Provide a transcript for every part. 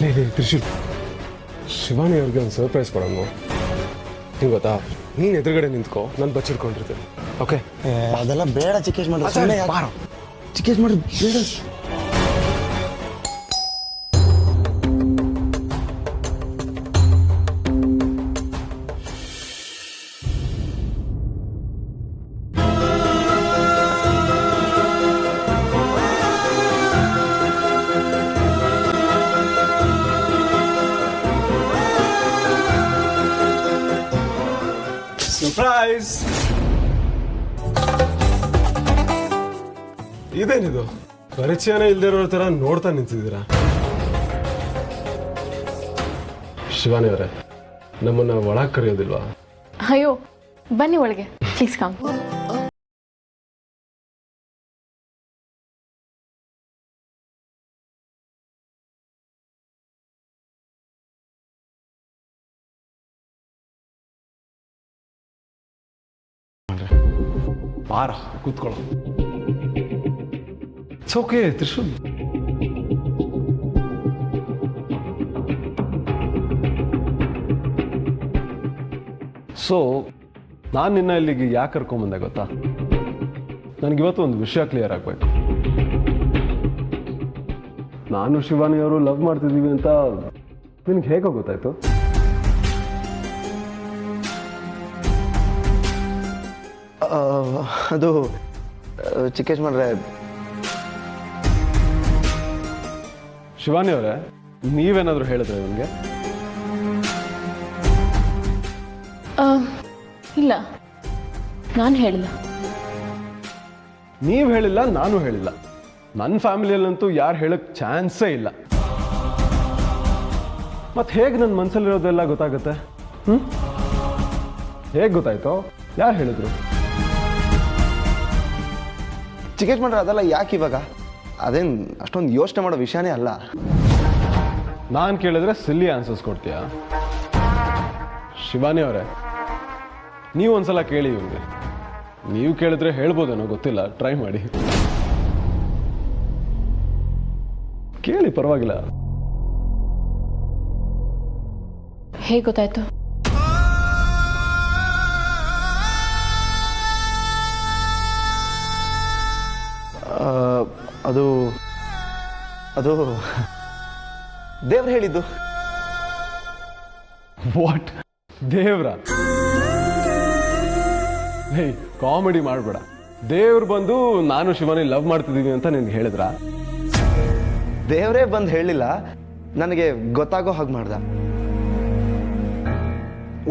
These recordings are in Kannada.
ತ್ರಿಶೂಲ್, ಶಿವಾನಿ ಅವ್ರಿಗೆ ಒಂದು ಸರ್ಪ್ರೈಸ್ ಕೊಡೋಣ. ಹಿಂಗೆ ಗೊತ್ತಾ, ನೀನು ಎದುರುಗಡೆ ನಿಂತ್ಕೋ, ನಾನು ಬಚ್ಚಿಡ್ಕೊಂಡಿರ್ತೀನಿ. ಓಕೆ? ಅದೆಲ್ಲ ಬೇಡ ಚಿಕ್ಕೇಶ್ ಮಾಡ್ರಿ, ಸುಮ್ಮನೆ ಚಿಕ್ಕೇಶ್ ಮಾಡ್ರಿ ಬೇಡ. ಸರ್ಪ್ರೈಸ್! ಇದೇನಿದು, ಪರಿಚಯನೇ ಇಲ್ದಿರೋ ತರ ನೋಡ್ತಾ ನಿಂತಿದ್ದೀರಾ? ಶಿವಾನಿ ಅವರೇ, ನಮ್ಮನ್ನ ಒಳಗೆ ಕರೆಯೋದಿಲ್ವಾ? ಅಯ್ಯೋ ಬನ್ನಿ ಒಳಗೆ, ಪ್ಲೀಸ್ ಕಮ್. ಬಾರ, ಕೂತ್ಕೊಳ್ಳೋ. It's okay Trishul. ಸೊ ನಾನು ನಿನ್ನ ಇಲ್ಲಿಗೆ ಯಾಕೆ ಕರ್ಕೊಂಬಂದೆ ಗೊತ್ತಾ? ನನಗಿವತ್ತು ಒಂದು ವಿಷಯ ಕ್ಲಿಯರ್ ಆಗಬೇಕು. ನಾನು ಶಿವಾನಿಯವರು ಲವ್ ಮಾಡ್ತಿದ್ದೀವಿ ಅಂತ ನಿನಗೆ ಹೇಗೋ ಗೊತ್ತಾಯ್ತು? ಅದು ಚಿಕ್ಕೇಶ್ ಮಾಡ್ರೆ, ಶಿವಾನಿ ಅವರೇ, ನೀವೇನಾದರೂ ಹೇಳಿದ್ರೆ ನನಗೆ? ಇಲ್ಲ, ನಾನು ಹೇಳಿಲ್ಲ. ನೀವು ಹೇಳಿಲ್ಲ, ನಾನು ಹೇಳಿಲ್ಲ. ನನ್ನ ಫ್ಯಾಮಿಲಿಯಲ್ಲಂತೂ ಯಾರು ಹೇಳಕ್ ಚಾನ್ಸೇ ಇಲ್ಲ. ಮತ್ತೆ ಹೇಗೆ ನನ್ನ ಮನಸ್ಸಲ್ಲಿರೋದೆಲ್ಲ ಗೊತ್ತಾಗುತ್ತೆ? ಹೇಗೆ ಗೊತ್ತಾಯ್ತೋ? ಯಾರು ಹೇಳಿದ್ರು? ಚಿಕ್ಕೇಶ್ ಮಾಡ್ರೆ ಅದೆಲ್ಲ ಯಾಕೆ ಇವಾಗ? ಅದೇನು ಅಷ್ಟೊಂದು ಯೋಚನೆ ಮಾಡೋ ವಿಷಯನೇ ಅಲ್ಲ. ನಾನು ಕೇಳಿದ್ರೆ ಸಿಲ್ಲಿ ಆನ್ಸರ್ಸ್ ಕೊಡ್ತೀಯಾ? ಶಿವಾನಿ ಅವರೇ, ನೀವು ಒಂದ್ಸಲ ಕೇಳಿ ಇವ್ರಿಗೆ. ನೀವು ಕೇಳಿದ್ರೆ ಹೇಳ್ಬೋದೇನೋ ಗೊತ್ತಿಲ್ಲ, ಟ್ರೈ ಮಾಡಿ ಕೇಳಿ, ಪರವಾಗಿಲ್ಲ. ಹೇಗೆ ಗೊತ್ತಾಯ್ತು? ಅದು ಅದು ದೇವ್ರು ಹೇಳಿದ್ದು. ವಾಟ್? ದೇವ್ರ? ಹೇ, ಕಾಮಿಡಿ ಮಾಡಬೇಡ. ದೇವ್ರು ಬಂದು ನಾನು ಶಿವಾನಿ ಲವ್ ಮಾಡ್ತಿದ್ದೀವಿ ಅಂತ ನಿನ್ಗೆ ಹೇಳಿದ್ರ? ದೇವರೇ ಬಂದು ಹೇಳಿಲ್ಲ, ನನಗೆ ಗೊತ್ತಾಗೋ ಹಾಗೆ ಮಾಡ್ದ.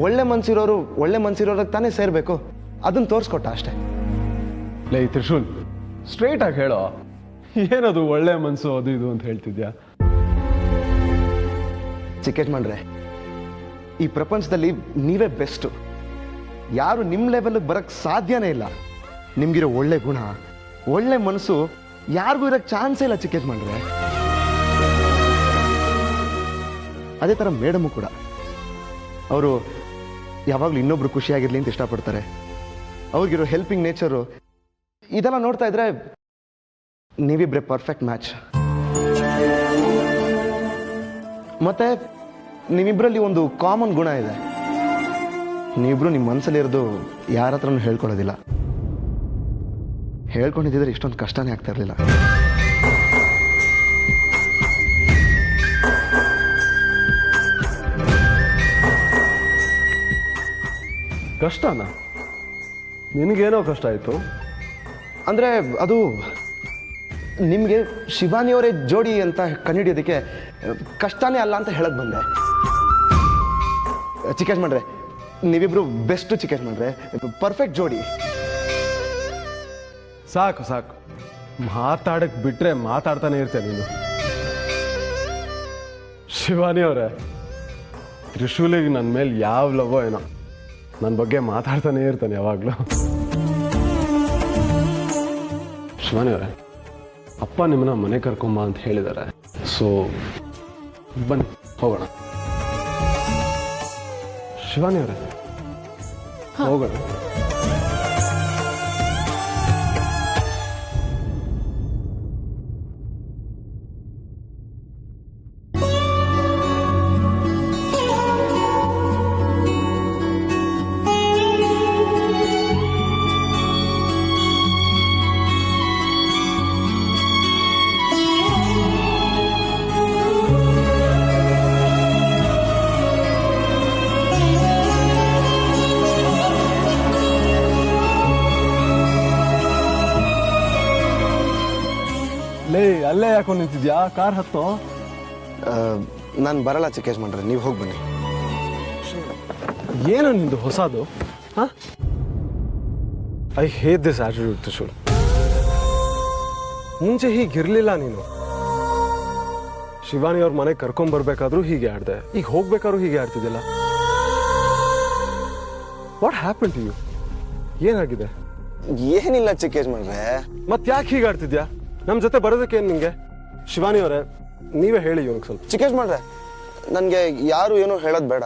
ಒಳ್ಳೆ ಮನ್ಸಿರೋರಿಗೆ ತಾನೇ ಸೇರ್ಬೇಕು, ಅದನ್ನ ತೋರಿಸ್ಕೊಟ್ಟ ಅಷ್ಟೇ. ಲೈ ತ್ರಿಶೂಲ್, ಸ್ಟ್ರೈಟ್ ಆಗಿ ಹೇಳೋ, ಏನದು ಒಳ್ಳೆ ಮನ್ಸು ಅದು ಇದು ಅಂತ ಹೇಳ್ತಿದ್ಯಾ? ಚಿಕ್ಕೇಶ್ ಮಾಡ್ರೆ, ಈ ಪ್ರಪಂಚದಲ್ಲಿ ನೀವೇ ಬೆಸ್ಟು. ಯಾರು ನಿಮ್ಮ ಲೆವೆಲ್ಗೆ ಬರಕ್ ಸಾಧ್ಯನೇ ಇಲ್ಲ. ನಿಮ್ಗಿರೋ ಒಳ್ಳೆ ಗುಣ, ಒಳ್ಳೆ ಮನಸ್ಸು ಯಾರಿಗೂ ಇರೋಕ್ಕೆ ಚಾನ್ಸೇ ಇಲ್ಲ ಚಿಕ್ಕೇಶ್ ಮಾಡ್ರೆ. ಅದೇ ಥರ ಮೇಡಮು ಕೂಡ. ಅವರು ಯಾವಾಗಲೂ ಇನ್ನೊಬ್ರು ಖುಷಿಯಾಗಿರ್ಲಿ ಅಂತ ಇಷ್ಟಪಡ್ತಾರೆ. ಅವ್ರಿಗಿರೋ ಹೆಲ್ಪಿಂಗ್ ನೇಚರು, ಇದೆಲ್ಲ ನೋಡ್ತಾ ಇದ್ರೆ ನೀವಿಬ್ರೆ ಪರ್ಫೆಕ್ಟ್ ಮ್ಯಾಚ್. ಮತ್ತೆ ನಿಮ್ಮಿಬ್ಬರಲ್ಲಿ ಒಂದು ಕಾಮನ್ ಗುಣ ಇದೆ. ನೀವಿಬ್ರು ನಿಮ್ಮ ಮನಸ್ಸಲ್ಲಿರೋದು ಯಾರ ಹತ್ರನೂ ಹೇಳ್ಕೊಳ್ಳೋದಿಲ್ಲ. ಹೇಳ್ಕೊಂಡಿದ್ದಿದ್ರೆ ಇಷ್ಟೊಂದು ಕಷ್ಟನೇ ಆಗ್ತಾ ಇರಲಿಲ್ಲ. ಕಷ್ಟನಾ? ನಿನಗೇನೋ ಕಷ್ಟ ಆಯಿತು ಅಂದರೆ ಅದು ನಿಮಗೆ ಶಿವಾನಿಯವರೇ ಜೋಡಿ ಅಂತ ಕಂಡುಹಿಡಿಯೋದಕ್ಕೆ ಕಷ್ಟನೇ ಅಲ್ಲ ಅಂತ ಹೇಳಕ್ ಬಂದೆ. ಚಿಕ್ಕೇಶ್ ಮಾಡ್ರೆ, ನೀವಿಬ್ರು ಬೆಸ್ಟ್ ಚಿಕ್ಕೇಶ್ ಮಾಡ್ರೆ, ಪರ್ಫೆಕ್ಟ್ ಜೋಡಿ. ಸಾಕು ಸಾಕು, ಮಾತಾಡಕ್ ಬಿಟ್ರೆ ಮಾತಾಡ್ತಾನೆ ಇರ್ತೇನೆ ನೀನು. ಶಿವಾನಿ ಅವರೇ, ತ್ರಿಶೂಲಿಗೆ ನನ್ನ ಮೇಲೆ ಯಾವ ಲವ್ವೋ ಏನೋ, ನನ್ನ ಬಗ್ಗೆ ಮಾತಾಡ್ತಾನೆ ಇರ್ತಾನೆ ಯಾವಾಗಲೂ. ಶಿವಾನಿ ಅವರೇ, ಅಪ್ಪ ನಿಮ್ಮನ್ನ ಮನೆ ಕರ್ಕೊಂಬ ಅಂತ ಹೇಳಿದ್ದಾರೆ. ಸೊ ಬನ್ನಿ ಹೋಗೋಣ. ಶಿವಾನಿ ಅವರೇ, ಹೋಗೋಣ. ಯಾಕೋ ನಿಂತಿದ್ಯಾ? ಕಾರ್ ಹತ್ತೋ. ನಾನು ಬರಲ್ಲ ಚಿಕ್ಕ ಯಜಮಾನ್ರೆ, ನೀವು ಹೋಗಿ ಬನ್ನಿ. ಏನೋ ನಿಂದು ಹೊಸದು? ಹಾಂ, I hate this attitude Trishul. ಮುಂಚೆ ಹೀಗಿರ್ಲಿಲ್ಲ ನೀನು. ಶಿವಾನಿ ಅವ್ರ ಮನೆಗೆ ಕರ್ಕೊಂಡ್ಬರ್ಬೇಕಾದ್ರೂ ಹೀಗೆ ಆಡ್ದೆ, ಈಗ ಹೋಗ್ಬೇಕಾದ್ರೂ ಹೀಗೆ ಆಡ್ತಿದ್ದಿಲ್ಲ. What happen to you? ಏನಾಗಿದೆ? ಏನಿಲ್ಲ ಚಿಕ್ಕ ಯಜಮಾನ್ರೆ. ಮತ್ತೆ ಯಾಕೆ ಹೀಗೆ ಆಡ್ತಿದ್ಯಾ? ನಮ್ಮ ಜೊತೆ ಬರೋದಕ್ಕೆ ಏನು ನಿಂಗೆ? ಶಿವಾನಿ ಅವರೇ, ನೀವೇ ಹೇಳಿ ಇವನಿಗೆ ಸ್ವಲ್ಪ. ಚಿಕ್ಕ ಯಜಮಾನ್ರೆ, ನನಗೆ ಯಾರು ಏನೂ ಹೇಳೋದು ಬೇಡ.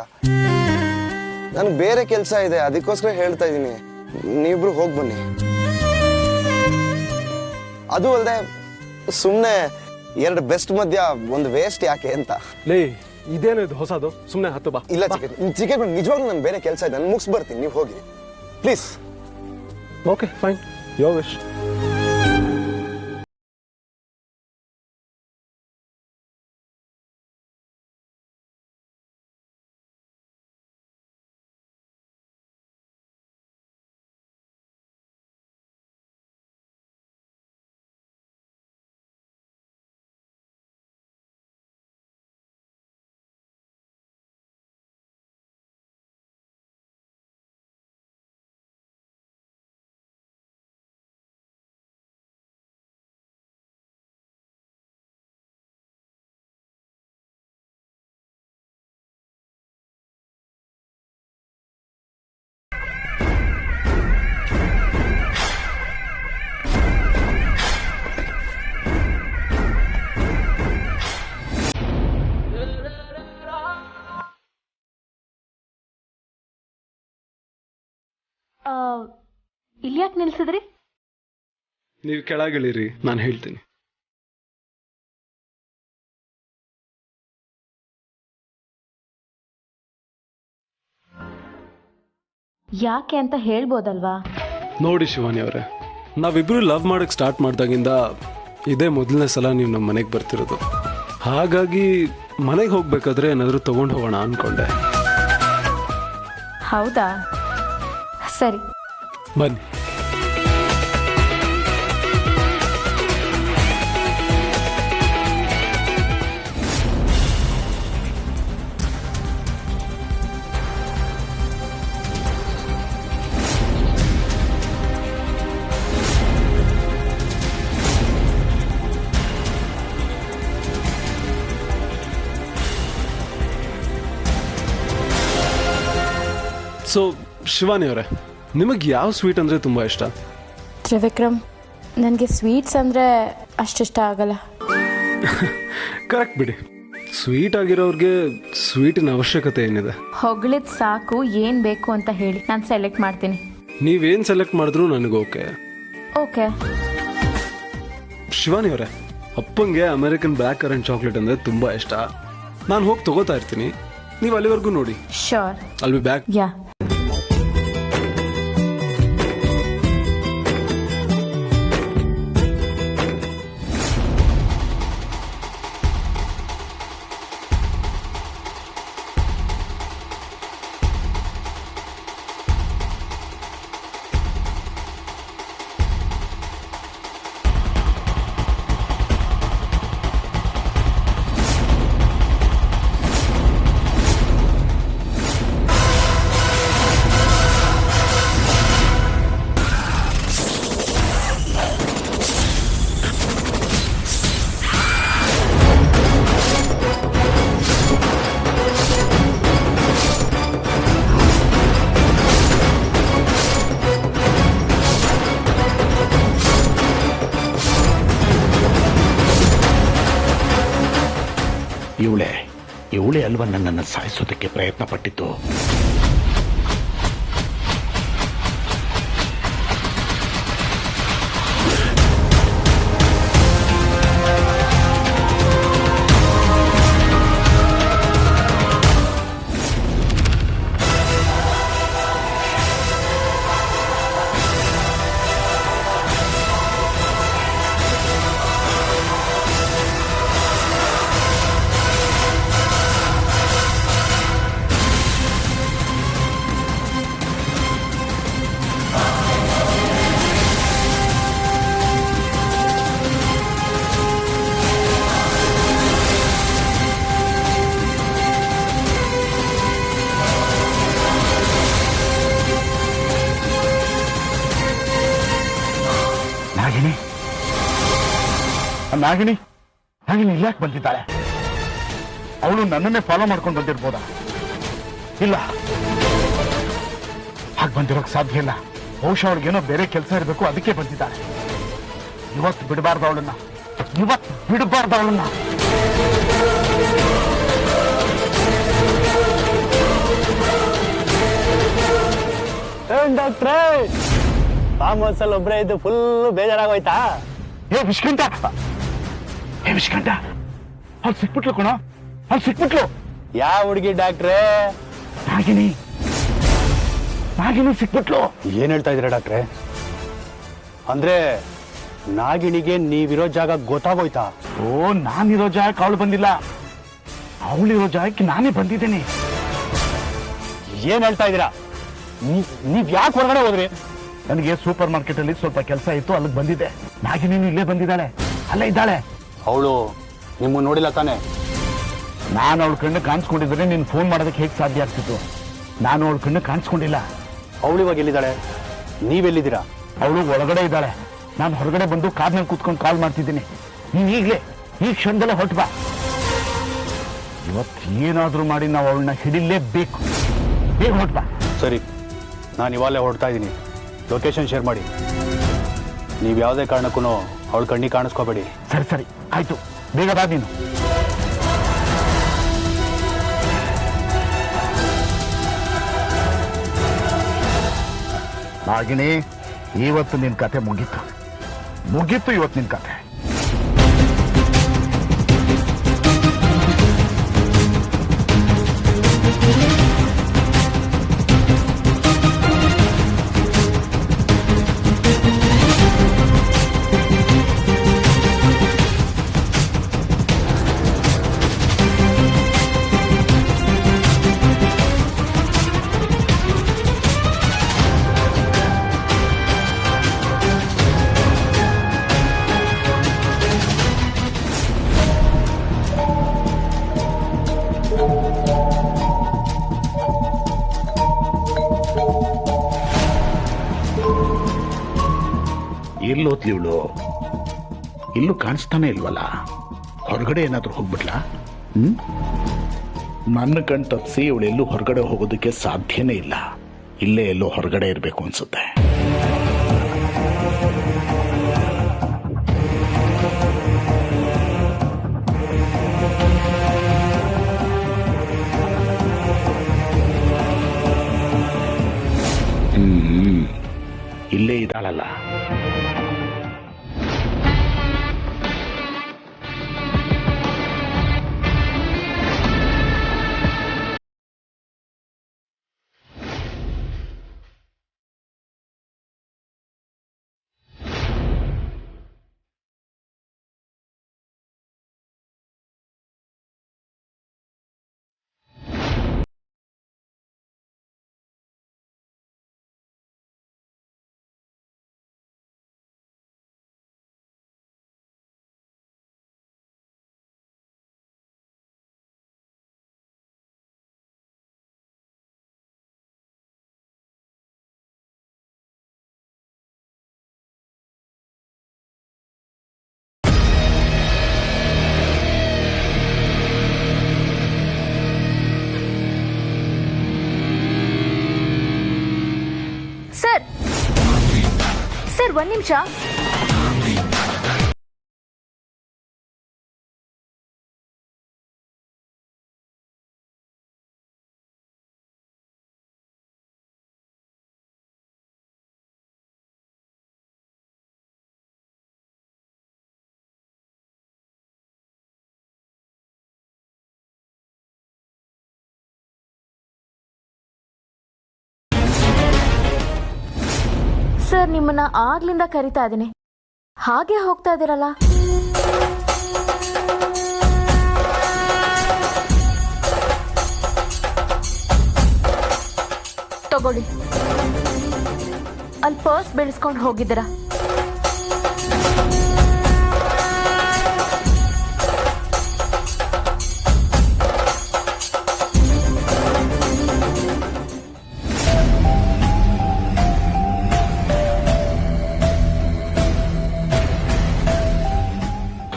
ನನಗೆ ಬೇರೆ ಕೆಲಸ ಇದೆ, ಅದಕ್ಕೋಸ್ಕರ ಹೇಳ್ತಾ ಇದ್ದೀನಿ. ನೀವಿಬ್ರು ಹೋಗಿ ಬನ್ನಿ. ಅದು ಅಲ್ಲದೆ ಸುಮ್ಮನೆ ಎರಡು ಬೆಸ್ಟ್ ಮಧ್ಯ ಒಂದು ವೇಸ್ಟ್ ಯಾಕೆ ಅಂತ. ಲೇ, ಇದೇನು ಇದು ಹೊಸದು? ಸುಮ್ಮನೆ ಹತ್ತು ಬಾ. ಇಲ್ಲ ಚಿಕ್ಕ ಯಜಮಾನ್, ನಿಜವಾಗ್ಲೂ ನಾನು ಬೇರೆ ಕೆಲಸ ಇದೆ, ನಾನು ಮುಗಿಸ್ ಬರ್ತೀನಿ, ನೀವು ಹೋಗಿ please. Okay fine, your wish. ಇಲ್ಲಿ ಯಾಕೆ ನಿಲ್ಸಿದ್ರಿ? ನೀವು ಕೆಳಗಿಳಿರಿ, ನಾನು ಹೇಳ್ತೀನಿ. ಯಾಕೆ ಅಂತ ಹೇಳ್ಬೋದಲ್ವಾ? ನೋಡಿ ಶಿವಾನಿ ಅವರೇ, ನಾವಿಬ್ರು ಲವ್ ಮಾಡಕ್ಕೆ ಸ್ಟಾರ್ಟ್ ಮಾಡಿದಾಗಿಂದ ಇದೇ ಮೊದಲನೇ ಸಲ ನೀವು ನಮ್ಮ ಮನೆಗೆ ಬರ್ತಿರೋದು. ಹಾಗಾಗಿ ಮನೆಗೆ ಹೋಗ್ಬೇಕಾದ್ರೆ ಏನಾದರೂ ತಗೊಂಡು ಹೋಗೋಣ ಅನ್ಕೊಂಡೆ. ಹೌದಾ? ಸರಿ, ಬನ್ನಿ. ಸೊ ಶಿವಾನಿ ಅವರೇ, ನಿಮಗೆ ಯಾವ ಸ್ವೀಟ್ ಅಂದರೆ ತುಂಬ ಇಷ್ಟ? ತ್ರಿವಿಕ್ರಮ್, ನನಗೆ ಸ್ವೀಟ್ಸ್ ಅಂದರೆ ಅಷ್ಟಿಷ್ಟ ಆಗಲ್ಲ. ಕರೆಕ್ಟ್ ಬಿಡಿ, ಸ್ವೀಟ್ ಆಗಿರೋರಿಗೆ ಸ್ವೀಟಿನ ಅವಶ್ಯಕತೆ ಏನಿದೆ? ಹೊಗಳಿದ್ ಸಾಕು, ಏನು ಬೇಕು ಅಂತ ಹೇಳಿ ನಾನು ಸೆಲೆಕ್ಟ್ ಮಾಡ್ತೀನಿ. ನೀವೇನು ಸೆಲೆಕ್ಟ್ ಮಾಡಿದ್ರು ನನಗೆ ಓಕೆ. ಓಕೆ. ಶಿವಾನಿ ಅವರೇ, ಅಪ್ಪಂಗೆ ಅಮೆರಿಕನ್ ಬ್ಲ್ಯಾಕ್ ಕರೆಂಟ್ ಚಾಕ್ಲೇಟ್ ಅಂದರೆ ತುಂಬ ಇಷ್ಟ. ನಾನು ಹೋಗಿ ತಗೋತಾ ಇರ್ತೀನಿ, ನೀವು ಅಲ್ಲಿವರೆಗೂ ನೋಡಿ. Sure, I'll be back. Yeah. ಇವಳೇ ಅಲ್ವಾ ನನ್ನನ್ನು ಸಾಯಿಸೋದಕ್ಕೆ ಪ್ರಯತ್ನ ಪಟ್ಟಿದ್ದು. ನಾಗಿಣಿ ನಾಗಿಣಿ ಇಲ್ಲಾಕ್ ಬಂದಿದ್ದಾಳೆ? ಅವಳು ನನ್ನನ್ನೇ ಫಾಲೋ ಮಾಡ್ಕೊಂಡು ಬಂದಿರ್ಬೋದಾ? ಇಲ್ಲ, ಹಾಗೆ ಬಂದಿರೋಕ್ ಸಾಧ್ಯ ಇಲ್ಲ. ಬಹುಶಃ ಅವ್ಳಿಗೇನೋ ಬೇರೆ ಕೆಲಸ ಇರಬೇಕು, ಅದಕ್ಕೆ ಬಂದಿದ್ದಾಳೆ. ಇವತ್ತು ಬಿಡಬಾರ್ದು ಅವಳನ್ನ, ಇವತ್ತು ಬಿಡಬಾರ್ದು ಅವಳನ್ನ. ಡಾಕ್ಟ್ರೇ, ಫಾರ್ಮ್ ಹೌಸ್ ಅಲ್ಲಿ ಒಬ್ಬರೇ ಇದ್ದು ಫುಲ್ ಬೇಜಾರಾಗೋಯ್ತಾ? ಏ ವಿಷ್ಕಂಠ, ಏ ವಿಷ್ಕಂಠ, ಅವ್ಳು ಸಿಕ್ಬಿಟ್ಲು ಕಣೋ, ಅವ್ಳು ಸಿಕ್ಬಿಟ್ಲು. ಯಾವ ಹುಡುಗಿ ಡಾಕ್ಟ್ರೇ? ನಾಗಿನಿ, ನಾಗಿನಿ ಸಿಕ್ಬಿಟ್ಲು. ಏನ್ ಹೇಳ್ತಾ ಇದೀರಾ ಡಾಕ್ಟ್ರೇ? ಅಂದ್ರೆ ನಾಗಿಣಿಗೆ ನೀವಿರೋ ಜಾಗ ಗೊತ್ತಾಗೋಯ್ತಾ? ಓ, ನಾನಿರೋ ಜಾಗಕ್ಕೆ ಅವಳು ಬಂದಿಲ್ಲ, ಅವಳಿರೋ ಜಾಗಕ್ಕೆ ನಾನೇ ಬಂದಿದ್ದೇನೆ. ಏನ್ ಹೇಳ್ತಾ ಇದೀರಾ? ನೀವ್ ಯಾಕೆ ಹೊರಗಡೆ ಹೋದ್ರಿ? ನನಗೆ ಸೂಪರ್ ಮಾರ್ಕೆಟ್ ಅಲ್ಲಿ ಸ್ವಲ್ಪ ಕೆಲಸ ಇತ್ತು, ಅಲ್ಲಿಗೆ ಬಂದಿದ್ದೆ. ನಾಗಿನಿ ಇಲ್ಲೇ ಬಂದಿದ್ದಾಳೆ, ಅಲ್ಲೇ ಇದ್ದಾಳೆ. ಅವಳು ನಿಮ್ಮ ನೋಡಿಲ್ಲ ತಾನೆ? ನಾನು ಅವಳ ಕಣ್ಣು ಕಾಣಿಸ್ಕೊಂಡಿದ್ರೆ ನೀನು ಫೋನ್ ಮಾಡೋದಕ್ಕೆ ಹೇಗೆ ಸಾಧ್ಯ ಆಗ್ತಿತ್ತು? ನಾನು ಅವಳ ಕಣ್ಣು ಕಾಣಿಸ್ಕೊಂಡಿಲ್ಲ. ಅವಳು ಇವಾಗ ಎಲ್ಲಿದ್ದಾಳೆ? ನೀವೆಲ್ಲಿದ್ದೀರಾ? ಅವಳು ಒಳಗಡೆ ಇದ್ದಾಳೆ, ನಾನು ಹೊರಗಡೆ ಬಂದು ಕಾರ್ನಲ್ಲಿ ಕೂತ್ಕೊಂಡು ಕಾಲ್ ಮಾಡ್ತಿದ್ದೀನಿ. ನೀನು ಈಗಲೇ ಈ ಕ್ಷಣದಲ್ಲೇ ಹೊರಟು ಬಾ. ಇವತ್ತು ಏನಾದರೂ ಮಾಡಿ ನಾವು ಅವಳನ್ನ ಹಿಡಿಲೇಬೇಕು. ಬೇಗ ಹೊರಟು ಬಾ. ಸರಿ, ನಾನು ಇವಾಗಲೇ ಹೊರಡ್ತಾ ಇದ್ದೀನಿ. ಲೊಕೇಶನ್ ಶೇರ್ ಮಾಡಿ. ನೀವು ಯಾವುದೇ ಕಾರಣಕ್ಕೂ ಅವಳ ಕಣ್ಣಿಗೆ ಕಾಣಿಸ್ಕೋಬೇಡಿ. ಸರಿ ಸರಿ, ಆಯ್ತು, ಬೇಗ ಬಾ ನೀನು. ನಾಗಿಣಿ, ಇವತ್ತು ನಿನ್ ಕತೆ ಮುಗೀತು, ಮುಗೀತು ಇವತ್ತು ನಿನ್ ಕತೆ. ಎಲ್ಲೋತ್ಲಿ ಇವಳು? ಇಲ್ಲೂ ಕಾಣಿಸ್ತಾನೆ ಇಲ್ವಲ್ಲ. ಹೊರಗಡೆ ಏನಾದ್ರೂ ಹೋಗ್ಬಿಟ್ಲಾ? ನನ್ನ ಕಣ್ ತಪ್ಪಿಸಿ ಇವಳು ಎಲ್ಲೂ ಹೊರಗಡೆ ಹೋಗೋದಕ್ಕೆ ಸಾಧ್ಯನೇ ಇಲ್ಲ. ಇಲ್ಲೇ ಎಲ್ಲೋ ಹೊರಗಡೆ ಇರಬೇಕು ಅನ್ಸುತ್ತೆ. ಇಲ್ಲೇ ಇದ್ದಾಳಲ್ಲ. ಸರ್ ಸರ್, ಒಂದ್ ನಿಮಿಷ. ಸರ್, ನಿಮ್ಮನ್ನ ಆಗ್ಲಿಂದ ಕರಿತಾ ಇದ್ದೀನಿ, ಹಾಗೆ ಹೋಗ್ತಾ ಇದ್ದೀರಲ್ಲ? ತಗೊಳ್ಳಿ, ಅಲ್ಲಿ ಪರ್ಸ್ ಬೆಳೆಸ್ಕೊಂಡು ಹೋಗಿದ್ದೀರಾ.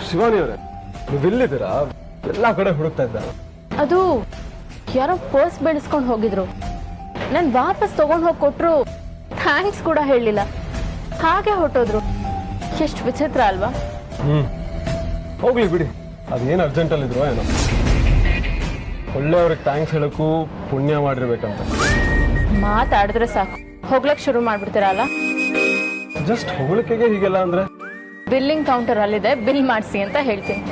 ಶಿವ, ಭವಾನಿ ಅವರೇ, ನೀವು ಇಲ್ಲಿದ್ದೀರಾ? ಎಲ್ಲ ಕಡೆ ಹುಡುಕ್ತಾ ಇದ್ದ. ಅದು ಯಾರೋ ಪರ್ಸ್ ಬೆಳೆಸ್ಕೊಂಡು ಹೋಗಿದ್ರು. ನಾನು ವಾಪಸ್ ತಗೊಂಡು ಹೋಗಿ ಕೊಟ್ರು, ಥ್ಯಾಂಕ್ಸ್ ಕೂಡ ಹೇಳಲಿಲ್ಲ, ಹಾಗೆ ಹೊಟ್ಟೋದ್ರು. ಎಷ್ಟು ವಿಚಿತ್ರ ಅಲ್ವಾ? ಹೋಗ್ಲಿ ಬಿಡಿ, ಅದೇನು ಅರ್ಜೆಂಟಲ್ಲಿದ್ರು ಏನೋ. ಒಳ್ಳೆಯವ್ರಿಗೆ ಥ್ಯಾಂಕ್ಸ್ ಹೇಳೋಕ್ಕೂ ಪುಣ್ಯ ಮಾಡಿರ್ಬೇಕಂತ. ಮಾತಾಡಿದ್ರೆ ಸಾಕು ಹೋಗ್ಲಕ್ ಶುರು ಮಾಡ್ಬಿಡ್ತೀರಲ್ಲ. ಜಸ್ಟ್ ಹೊಗಳಿಕೆಗೆ ಹೀಗೆಲ್ಲ ಅಂದ್ರೆ? ಬಿಲ್ಲಿಂಗ್ ಕೌಂಟರ್ ಅಲ್ಲಿದೆ, ಬಿಲ್ ಮಾಡಿಸಿ ಅಂತ ಹೇಳ್ತೀನಿ.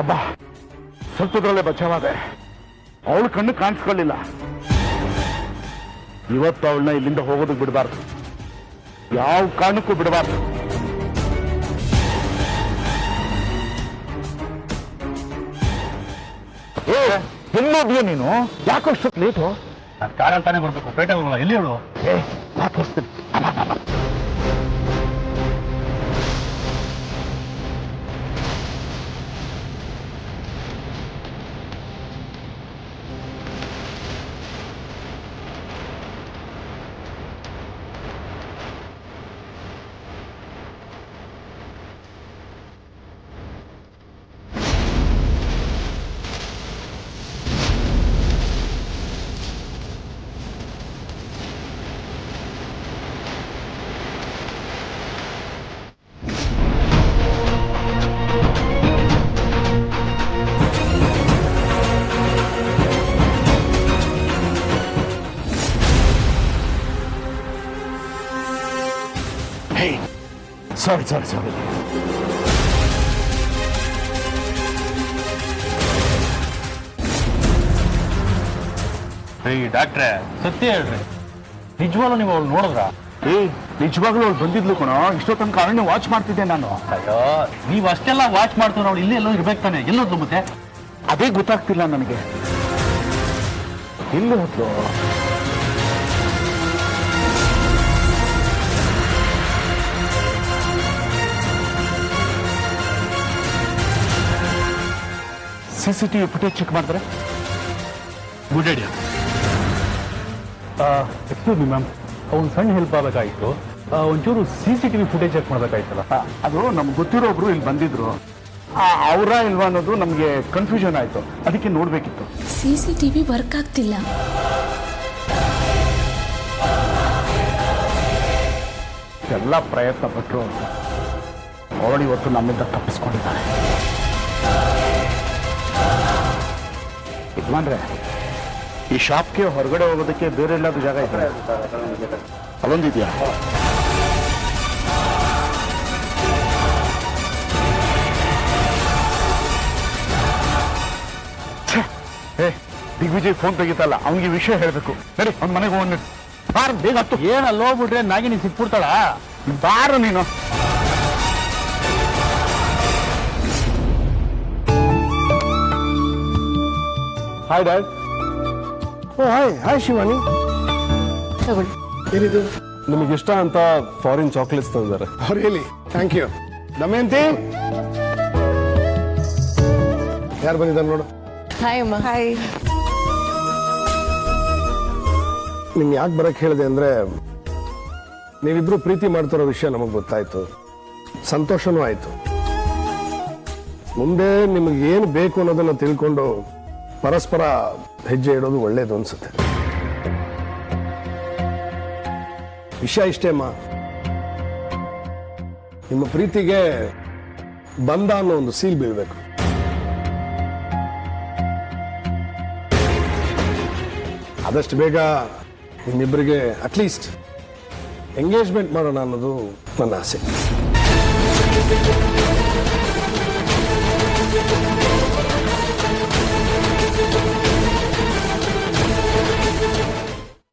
ಅಬ್ಬಾ, ಸ್ವಲ್ಪದ್ರಲ್ಲೇ ಬಚಾವಾದೆ. ಅವಳ ಕಣ್ಣು ಕಾಣಿಸ್ಕೊಳ್ಳಿಲ್ಲ. ಇವತ್ತು ಅವಳನ್ನ ಇಲ್ಲಿಂದ ಹೋಗೋದಕ್ಕೆ ಬಿಡಬಾರ್ದು, ಯಾವ ಕಾರಣಕ್ಕೂ ಬಿಡಬಾರ್ದು. ಎಲ್ಲೋದ್ಯೋ ನೀನು? ಯಾಕೋ ಅಷ್ಟೊತ್ತು ಲೇಟು? ನಾನು ಕಾರ್ ಅಂತಾನೆ ಬರ್ಬೇಕು, ಪೇಟೆ ಹೋಗಲ್ಲ. ಎಲ್ಲಿ ಹೇಳು? ಮಾತಾಡ್ತೀನಿ. ಸಾರಿ. ಡಾಕ್ಟ್ರೆ, ಸತ್ಯ ಹೇಳ್ರಿ, ನಿಜವಾಗ್ಲೂ ನೀವು ಅವಳು ನೋಡಿದ್ರ? ನಿಜವಾಗ್ಲೂ ಅವಳು ಬಂದಿದ್ಲು ಕಣೋ. ಇಷ್ಟೋ ತನಕ ಅವಳನ್ನೇ ವಾಚ್ ಮಾಡ್ತಿದ್ದೆ ನಾನು. ಅಯ್ಯೋ, ನೀವು ಅಷ್ಟೆಲ್ಲ ವಾಚ್ ಮಾಡ್ತೀವಿ, ಅವಳು ಇಲ್ಲೇ ಎಲ್ಲೋ ಇರ್ಬೇಕು ತಾನೆ. ಎಲ್ಲೋದ್ಲು ಮತ್ತೆ? ಅದೇ ಗೊತ್ತಾಗ್ತಿಲ್ಲ ನನಗೆ. ಎಲ್ಲಿ ಹೋದ್ಲು? CCTV ಫುಟೇಜ್ ಚೆಕ್ ಮಾಡಿದ್ರೆ? Good idea. Excuse me ma'am, ಒಂದು ಸಣ್ಣ ಹೆಲ್ಪ್ ಆಗಬೇಕಾಗಿತ್ತು. ಒಂಚೂರು CCTV ಫುಟೇಜ್ ಚೆಕ್ ಮಾಡಬೇಕಾಯ್ತಲ್ಲ. ಅದು ನಮ್ಗೆ ಗೊತ್ತಿರೋ ಒಬ್ರು ಇಲ್ಲಿ ಬಂದಿದ್ರು. ಅವರ ಇಲ್ವಾ ಅನ್ನೋದು ನಮಗೆ ಕನ್ಫ್ಯೂಷನ್ ಆಯ್ತು, ಅದಕ್ಕೆ ನೋಡ್ಬೇಕಿತ್ತು. CCTV ವರ್ಕ್ ಆಗ್ತಿಲ್ಲ. ಎಲ್ಲ ಪ್ರಯತ್ನ ಪಟ್ಟರು ಅಂತ ಅವಳು ಇವತ್ತು ನಮ್ಮಿಂದ ತಪ್ಪಿಸ್ಕೊಂಡಿದ್ದಾಳೆ. ಯಜಮಾನ್ರೆ, ಈ ಶಾಪ್ಗೆ ಹೊರಗಡೆ ಹೋಗೋದಕ್ಕೆ ಬೇರೆ ಎಲ್ಲಾದ್ರೂ ಜಾಗ ಇದೆ? ಅಲ್ಲೊಂದಿದೆಯಾ? ದಿಗ್ವಿಜಯ್ ಫೋನ್ ತೆಗಿತಲ್ಲ, ಅವನಿಗೆ ವಿಷಯ ಹೇಳ್ಬೇಕು. ಸರಿ, ಅವ್ನ ಮನೆಗೆ ಹೋಗೋಣ. ಬಾರ ಬೇಗ ಹತ್ತು. ಏನಲ್ಲ ಹೋಗ್ಬಿಟ್ರೆ ನಾಗಿನಿ ಸಿಕ್ಬಿಡ್ತಾಳ. ಬಾರು ನೀನು. Hi dad. ಹಾಯ್ ಶಿವಾನಿ. ತಗೊಳ್ಳಿ. ಏನಿದು? ನಿಮಗೆ ಇಷ್ಟ ಅಂತ ಫಾರಿನ್ ಚಾಕ್ಲೇಟ್ಸ್ ತಂದಿದ್ದಾರೆ. Really thank you. ದಮಯಂತಿ, ಯಾರು ಬಂದಿದ್ದಾರೆ ನೋಡು. ಹಾಯ್ ಅಮ್ಮ. ಹಾಯ್. ನಿಮ್ಗೆ ಯಾಕೆ ಬರಕ್ಕೆ ಹೇಳಿದೆ ಅಂದರೆ, ನೀವಿಬ್ರು ಪ್ರೀತಿ ಮಾಡ್ತಿರೋ ವಿಷಯ ನಮಗೆ ಗೊತ್ತಾಯ್ತು, ಸಂತೋಷನೂ ಆಯಿತು. ಮುಂದೆ ನಿಮಗೆ ಏನು ಬೇಕು ಅನ್ನೋದನ್ನು ತಿಳ್ಕೊಂಡು ಪರಸ್ಪರ ಹೆಜ್ಜೆ ಇಡೋದು ಒಳ್ಳೇದು ಅನ್ಸುತ್ತೆ. ವಿಷಯ ಇಷ್ಟೇ ಅಮ್ಮ, ನಿಮ್ಮ ಪ್ರೀತಿಗೆ ಬಂಧ ಅನ್ನೋ ಒಂದು ಸೀಲ್ ಬೀಳ್ಬೇಕು. ಆದಷ್ಟು ಬೇಗ ನಿಮ್ಮಿಬ್ಬರಿಗೆ ಅಟ್ಲೀಸ್ಟ್ ಎಂಗೇಜ್ಮೆಂಟ್ ಮಾಡೋಣ ಅನ್ನೋದು ನನ್ನ ಆಸೆ.